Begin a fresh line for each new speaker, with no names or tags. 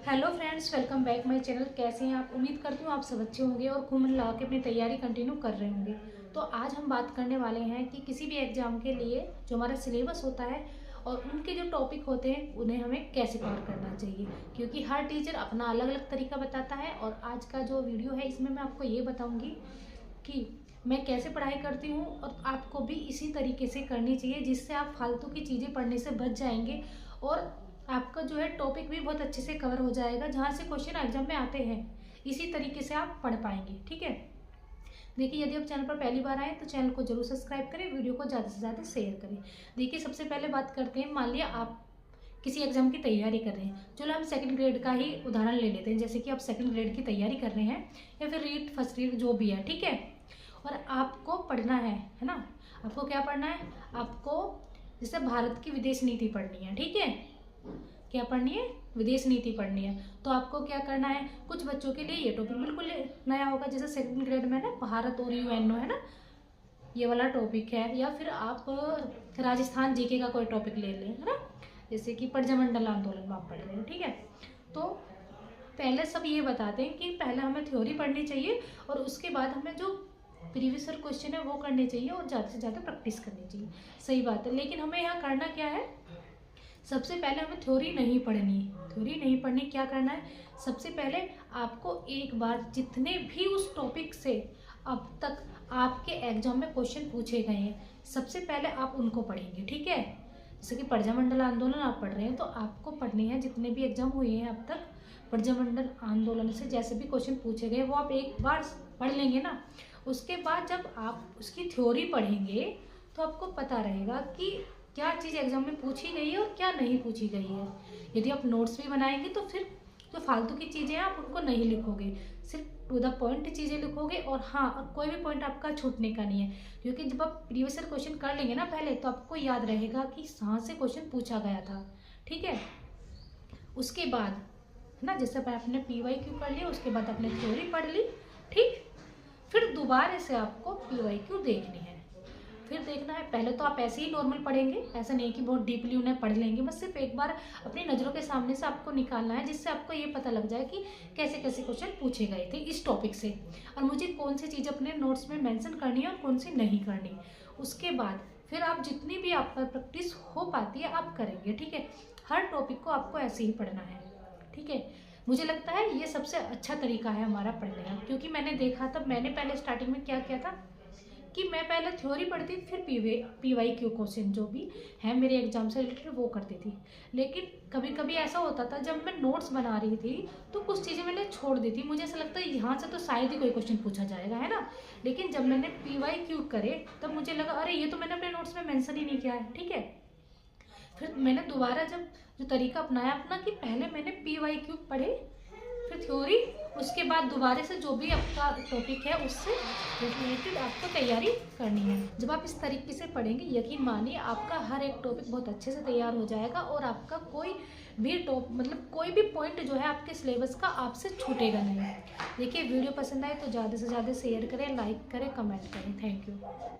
Hello friends, welcome back my channel. कैसे हैं आप? उम्मीद करती हूँ आप सब अच्छे होंगे और खूब मन लगा के अपनी तैयारी कंटिन्यू कर रहे होंगे। तो आज हम बात करने वाले हैं कि किसी भी एग्जाम के लिए जो हमारा सिलेबस होता है और उनके जो टॉपिक होते हैं उन्हें हमें कैसे कवर करना चाहिए, क्योंकि हर टीचर अपना अलग अलग तरीका बताता है। और आज का जो वीडियो है इसमें मैं आपको ये बताऊँगी कि मैं कैसे पढ़ाई करती हूँ और आपको भी इसी तरीके से करनी चाहिए, जिससे आप फालतू की चीज़ें पढ़ने से बच जाएंगे और आपका जो है टॉपिक भी बहुत अच्छे से कवर हो जाएगा। जहाँ से क्वेश्चन एग्जाम में आते हैं इसी तरीके से आप पढ़ पाएंगे। ठीक है, देखिए यदि आप चैनल पर पहली बार आए तो चैनल को जरूर सब्सक्राइब करें, वीडियो को ज़्यादा से ज़्यादा शेयर करें। देखिए सबसे पहले बात करते हैं, मान लिया आप किसी एग्जाम की तैयारी कर रहे हैं। चलो हम सेकंड ग्रेड का ही उदाहरण ले लेते हैं, जैसे कि आप सेकंड ग्रेड की तैयारी कर रहे हैं या फिर रीट फर्स्ट रीड जो भी है। ठीक है, और आपको पढ़ना है ना। आपको क्या पढ़ना है? आपको जैसे भारत की विदेश नीति पढ़नी है। ठीक है, क्या पढ़नी है? विदेश नीति पढ़नी है। तो आपको क्या करना है, कुछ बच्चों के लिए ये टॉपिक बिल्कुल नया होगा, जैसे सेकंड ग्रेड में ना भारत और यूएनओ है ना, ये वाला टॉपिक है। या फिर आप राजस्थान जीके का कोई टॉपिक ले लें, है ना, जैसे कि प्रजामंडल आंदोलन में आप पढ़ रहे हैं। ठीक है, तो पहले सब ये बताते हैं कि पहले हमें थ्योरी पढ़नी चाहिए और उसके बाद हमें जो प्रीवियस ईयर क्वेश्चन है वो करने चाहिए और ज़्यादा से ज़्यादा प्रैक्टिस करनी चाहिए। सही बात है, लेकिन हमें यहाँ करना क्या है, सबसे पहले हमें थ्योरी नहीं पढ़नी। थ्योरी नहीं पढ़नी, क्या करना है, सबसे पहले आपको एक बार जितने भी उस टॉपिक से अब तक आपके एग्जाम में क्वेश्चन पूछे गए हैं सबसे पहले आप उनको पढ़ेंगे। ठीक है, जैसे कि प्रजामंडल आंदोलन आप पढ़ रहे हैं तो आपको पढ़ने हैं जितने भी एग्जाम हुए हैं अब तक प्रजामंडल आंदोलन से जैसे भी क्वेश्चन पूछे गए वो आप एक बार पढ़ लेंगे ना। उसके बाद जब आप उसकी थ्योरी पढ़ेंगे तो आपको पता रहेगा कि क्या चीज़ एग्जाम में पूछी गई है और क्या नहीं पूछी गई है। यदि आप नोट्स भी बनाएंगे तो फिर जो फालतू की चीज़ें हैं आप उनको नहीं लिखोगे, सिर्फ टू द पॉइंट चीज़ें लिखोगे। और हाँ, और कोई भी पॉइंट आपका छूटने का नहीं है, क्योंकि जब आप प्रीवियस ईयर क्वेश्चन कर लेंगे ना पहले तो आपको याद रहेगा कि कहाँ से क्वेश्चन पूछा गया था। ठीक है, उसके बाद है ना, जैसे आपने PYQ पढ़ लिया, उसके बाद आपने थ्योरी पढ़ ली। ठीक, फिर दोबारा से आपको PYQ देखनी है। फिर देखना है, पहले तो आप ऐसे ही नॉर्मल पढ़ेंगे, ऐसा नहीं कि बहुत डीपली उन्हें पढ़ लेंगे, बस सिर्फ एक बार अपनी नज़रों के सामने से आपको निकालना है, जिससे आपको ये पता लग जाए कि कैसे कैसे क्वेश्चन पूछे गए थे इस टॉपिक से और मुझे कौन सी चीज़ अपने नोट्स में मेंशन करनी है और कौन सी नहीं करनी। उसके बाद फिर आप जितनी भी आप पर प्रैक्टिस हो पाती है आप करेंगे। ठीक है, हर टॉपिक को आपको ऐसे ही पढ़ना है। ठीक है, मुझे लगता है ये सबसे अच्छा तरीका है हमारा पढ़ने का, क्योंकि मैंने देखा था, मैंने पहले स्टार्टिंग में क्या किया था कि मैं पहले थ्योरी पढ़ती थी, फिर PYQ क्वेश्चन जो भी है मेरे एग्जाम से रिलेटेड वो करती थी। लेकिन कभी कभी ऐसा होता था जब मैं नोट्स बना रही थी तो कुछ चीज़ें मैंने छोड़ दी थी, मुझे ऐसा लगता है यहाँ से तो शायद ही कोई क्वेश्चन पूछा जाएगा, है ना। लेकिन जब मैंने PYQ करे तब मुझे लगा अरे ये तो मैंने अपने नोट्स में मेंशन ही नहीं किया है। ठीक है, फिर मैंने दोबारा जब जो तरीका अपनाया अपना कि पहले मैंने PYQ पढ़े फिर थ्योरी, उसके बाद दोबारा से जो भी आपका टॉपिक है उससे रिलेटेड आपको तैयारी करनी है। जब आप इस तरीके से पढ़ेंगे यकीन मानिए आपका हर एक टॉपिक बहुत अच्छे से तैयार हो जाएगा और आपका कोई भी कोई भी पॉइंट जो है आपके सिलेबस का आपसे छूटेगा नहीं। देखिए वीडियो पसंद आए तो ज़्यादा से ज़्यादा शेयर करें, लाइक करें, कमेंट करें। Thank you.